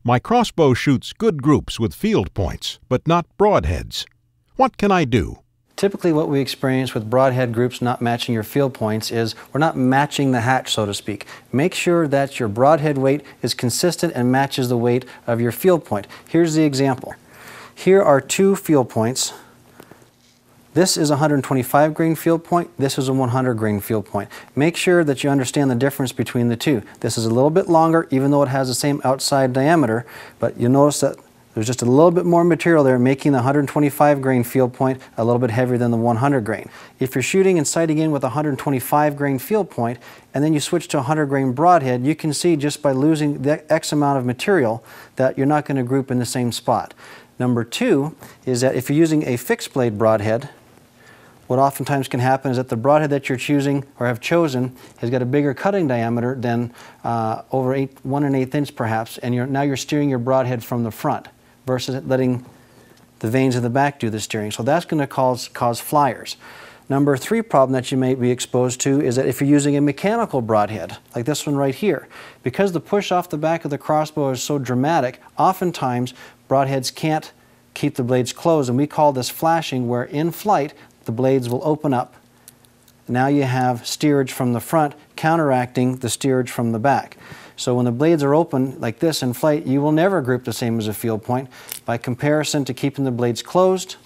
My crossbow shoots good groups with field points, but not broadheads. What can I do? Typically what we experience with broadhead groups not matching your field points is we're not matching the hatch, so to speak. Make sure that your broadhead weight is consistent and matches the weight of your field point. Here's the example. Here are two field points. This is a 125 grain field point, this is a 100 grain field point. Make sure that you understand the difference between the two. This is a little bit longer, even though it has the same outside diameter, but you'll notice that there's just a little bit more material there, making the 125 grain field point a little bit heavier than the 100 grain. If you're shooting and sighting in with a 125 grain field point, and then you switch to a 100 grain broadhead, you can see just by losing the X amount of material that you're not going to group in the same spot. Number two is that if you're using a fixed blade broadhead, what oftentimes can happen is that the broadhead that you're choosing or have chosen has got a bigger cutting diameter than over 1 1/8 inch perhaps, and now you're steering your broadhead from the front versus letting the vanes in the back do the steering. So that's going to cause flyers. Number three problem that you may be exposed to is that if you're using a mechanical broadhead, like this one right here, because the push off the back of the crossbow is so dramatic, oftentimes broadheads can't keep the blades closed, and we call this flashing, where in flight the blades will open up. Now you have steerage from the front counteracting the steerage from the back. So when the blades are open like this in flight, you will never group the same as a field point. By comparison to keeping the blades closed,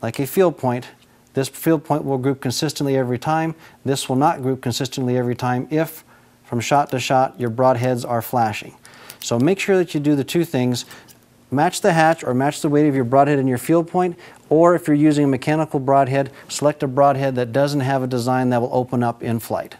like a field point, this field point will group consistently every time. This will not group consistently every time if, from shot to shot, your broadheads are flashing. So make sure that you do the two things. Match the hatch or match the weight of your broadhead and your field point, or if you're using a mechanical broadhead, select a broadhead that doesn't have a design that will open up in flight.